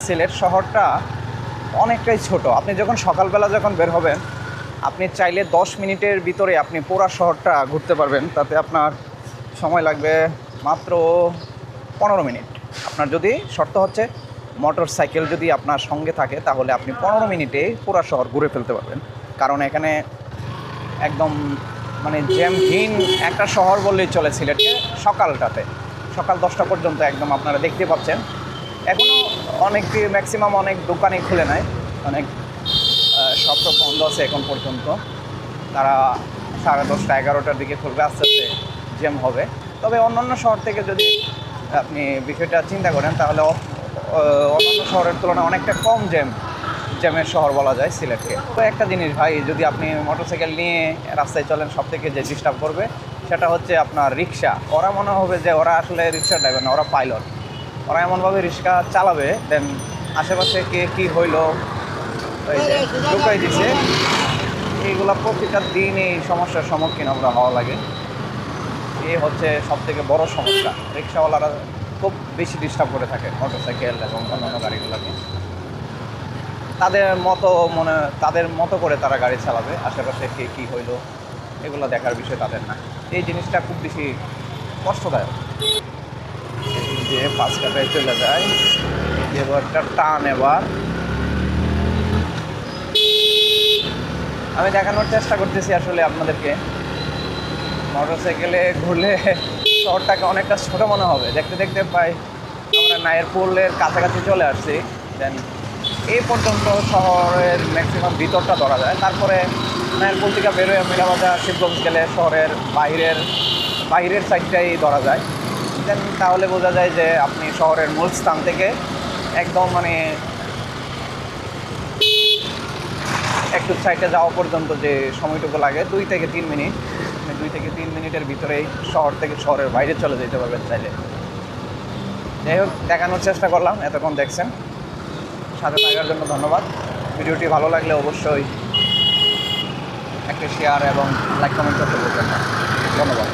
সিলেট শহরটা অনেকটাই ছোট। আপনি যখন সকালবেলা যখন বের হবেন, আপনি চাইলে 10 মিনিটের ভিতরে আপনি পুরো শহরটা ঘুরতে পারবেন। তাতে আপনার সময় লাগবে মাত্র 15 মিনিট। আপনার যদি শর্ত হচ্ছে মোটর সাইকেল যদি আপনার সঙ্গে থাকে, তাহলে আপনি 15 মিনিটে পুরো শহর ঘুরে ফেলতে পারবেন। কারণ এখানে একদম মানে জ্যামহীন একটা শহর বললেই চলে সিলেটকে। সকালটাতে সকাল 10টা পর্যন্ত একদম আপনারা দেখতে পাচ্ছেন। এখনও ম্যাক্সিমাম অনেক দোকানই খুলে নেয়, অনেক শপ বন্ধ আছে এখন পর্যন্ত। তারা 10:30 11টার দিকে খুলবে, আস্তে আস্তে জ্যাম হবে। তবে অন্যান্য শহর থেকে যদি আপনি বিষয়টা চিন্তা করেন, তাহলে অন্যান্য শহরের তুলনায় অনেকটা কম জ্যামের শহর বলা যায় সিলেটকে। তো একটা জিনিস ভাই, যদি আপনি মোটরসাইকেল নিয়ে রাস্তায় চলেন, সব থেকে যে ডিস্টার্ব করবে সেটা হচ্ছে আপনার রিক্সা। ওরা মনে হবে যে ওরা আসলে রিক্সা ড্রাইভার না, ওরা পাইলট। ওরা এমনভাবে রিক্সা চালাবে, দেন আশেপাশে কে কী হইলো ঢুকাই দিছে। এইগুলো প্রতিটা দিন এই সমস্যার সম্মুখীন আমরা হওয়া লাগে। এই হচ্ছে সবথেকে বড় সমস্যা। রিক্সাওয়ালারা খুব বেশি ডিস্টার্ব করে থাকে মোটরসাইকেল এবং অন্যান্য গাড়িগুলোকে। তাদের মতো করে তারা গাড়ি চালাবে, আশেপাশে কে কী হইলো এগুলো দেখার বিষয় তাদের না। এই জিনিসটা খুব বেশি কষ্টদায়ক। যে 5 কাটায় চলে যায়, এবারটা টান। এবার আমি দেখানোর চেষ্টা করতেছি আসলে আপনাদেরকে, মোটরসাইকেলে ঘুরলে শহরটাকে অনেকটা ছোটো মনে হবে। দেখতে দেখতে প্রায় আমরা নায়েরপুলের কাছাকাছি চলে আসছি। দেন এই পর্যন্ত শহরের ম্যাক্সিমাম ভিতরটা ধরা যায়। তারপরে নায়েরপুল থেকে বেরোয় মিলাবাজার, শিবগঞ্জ গেলে শহরের বাইরের সাইডটাই ধরা যায়। দেন তাহলে বোঝা যায় যে আপনি শহরের মূল স্থান থেকে একদম মানে একটু সাইডে যাওয়া পর্যন্ত যে সময়টুকু লাগে 2 থেকে 3 মিনিট, 2 থেকে 3 মিনিটের ভিতরেই শহর থেকে শহরের বাইরে চলে যেতে পারবেন চাইলে। যাই হোক, দেখানোর চেষ্টা করলাম। এতক্ষণ দেখছেন, সাথে থাকার জন্য ধন্যবাদ। ভিডিওটি ভালো লাগলে অবশ্যই একটা শেয়ার এবং লাইক কমেন্ট করতে ভুলবেন না। ধন্যবাদ।